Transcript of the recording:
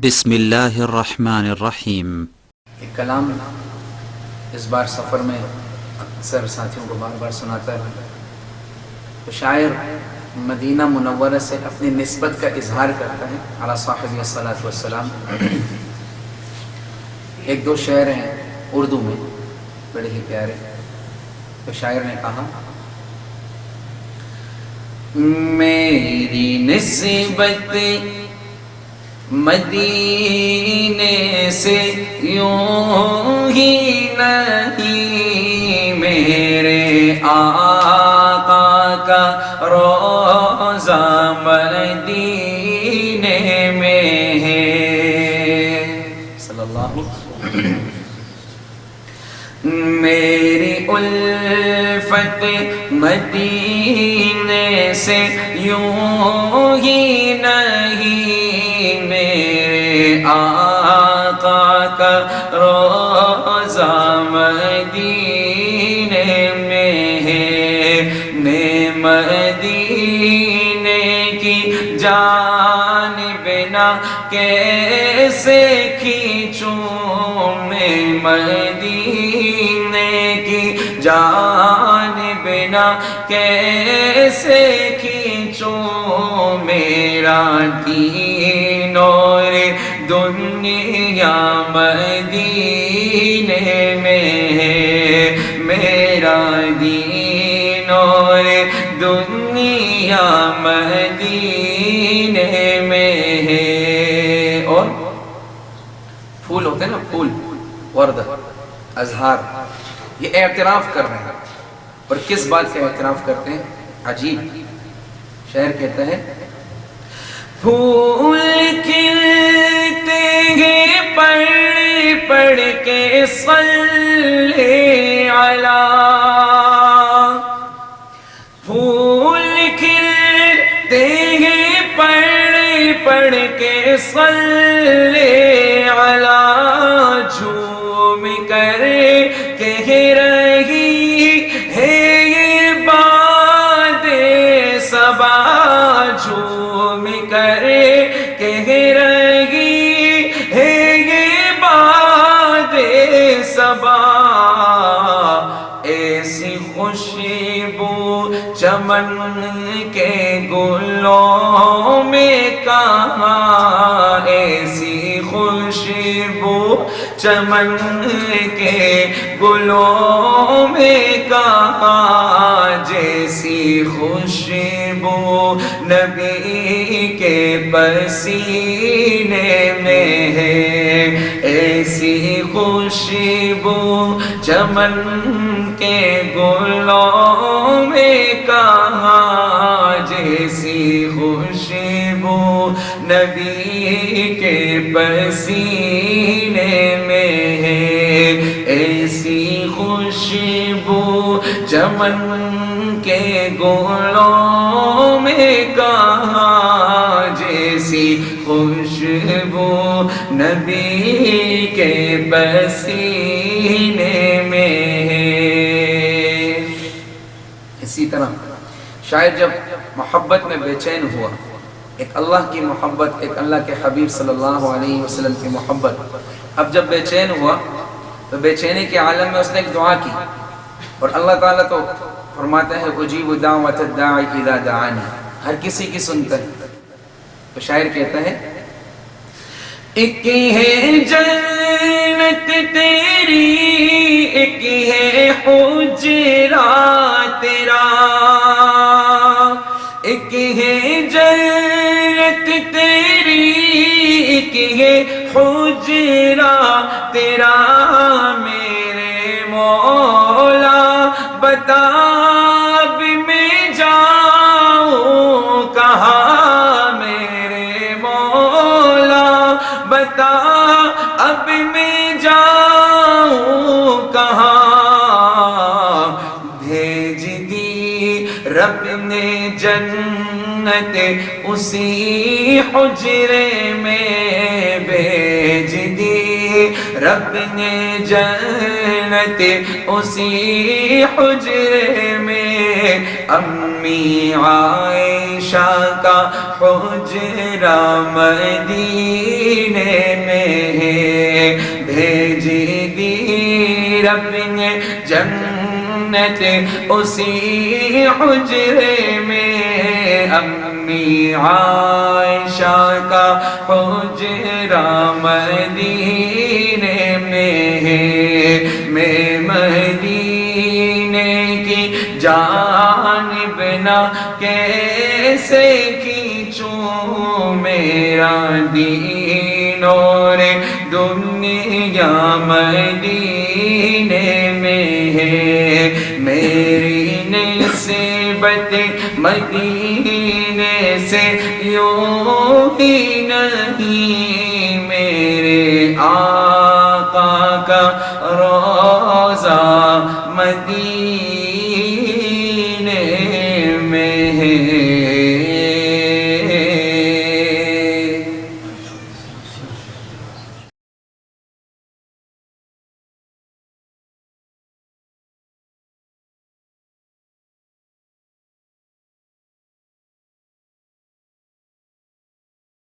بسم اللہ الرحمن الرحیم۔ ایک کلام اس بار سفر میں اکثر ساتھیوں کو بار بار سناتا ہے تو شاعر مدینہ منورہ سے اپنی نسبت کا اظہار کرتا ہے علی صاحب الصلاۃ والسلام۔ ایک دو شعر ہیں اردو میں بڑے ہی پیارے، تو شاعر نے کہا میری نسبت مدینے سے یوں ہی نہیں، میرے آقا کا روضہ مدینے میں ہے صلی اللہ علیہ وسلم۔ میری الفت مدینے سے یوں ہی نہیں، میرے آقا کا روضہ مدینے میں ہے، میں مدینے کی جانب نہ کیسے کھینچوں، میں مدینے کی جانب نہ کیسے کھینچوں، میرا دین اور دنیا مدینے میں ہے، میرا دین اور دنیا مدینے میں ہے۔ اور پھول ہوتے ہیں نا، پھول ورد ازہار، یہ اعتراف کر رہے ہیں، اور کس بات کا اعتراف کرتے ہیں؟ عجیب شعر کہتا ہے پھول کھلتے ہیں پڑھ پڑھ کے صلی علی، پھول کھلتے ہیں پڑھ پڑھ کے صلی علی، جھوم کر کہہ رہی ہے یہ باد صبا، جھوم کر کہہ رہی ہے یہ باد صبا، ایسی خوشبو چمن کے گلوں میں کہاں، ایسی خوشبو چمن کے گلوں میں کہاں، جیسی خوشبو نبی کے پسینے میں ہے، ایسی خوشبو چمن کے گلوں میں کہاں، جیسی خوشبو نبی کے پسینے میں ہے، ایسی خوشبو چمن کے گلوں میں کہاں، جیسی خوشبو نبی کے پسینے میں ہے۔ اسی طرح شاید جب محبت میں بے چین ہوا، ایک اللہ کی محبت، ایک اللہ کے حبیب صلی اللہ علیہ وسلم کی محبت، اب جب بے چین ہوا تو بے چینی کے عالم میں اس نے ایک دعا کی، اور اللہ تعالیٰ تو فرماتا ہے اجیب دعوت الداعی اذا دعانی، ہر کسی کی سنتا ہے۔ تو شاعر کہتا ہے ایک ہے جنت تیری، ایک ہے حجرہ تیرا، ایک ہے جنت تیری، ایک ہے حجرہ تیرا، میرے مولا بتا اب میں جاؤں کہاں، میرے مولا بتا اب میں جاؤں کہاں، بھیج دی رب نے جنت اسی حجرے میں، بھیج دی رب نے جنت اسی حجرے میں، امی عائشہ کا حجرہ مدینے میں ہے، بھیج دی رب نے جنت اسی حجرے میں، امی عائشہ کا حجرہ مدینے میں ہے، میں مدینے کی جانب نہ کیسے کھینچوں، میرا دین اور دنیا مدینے میں ہے، میری نسبت مدینے سے یوں ہی نہیں، میرے آقا کا روضہ مدینے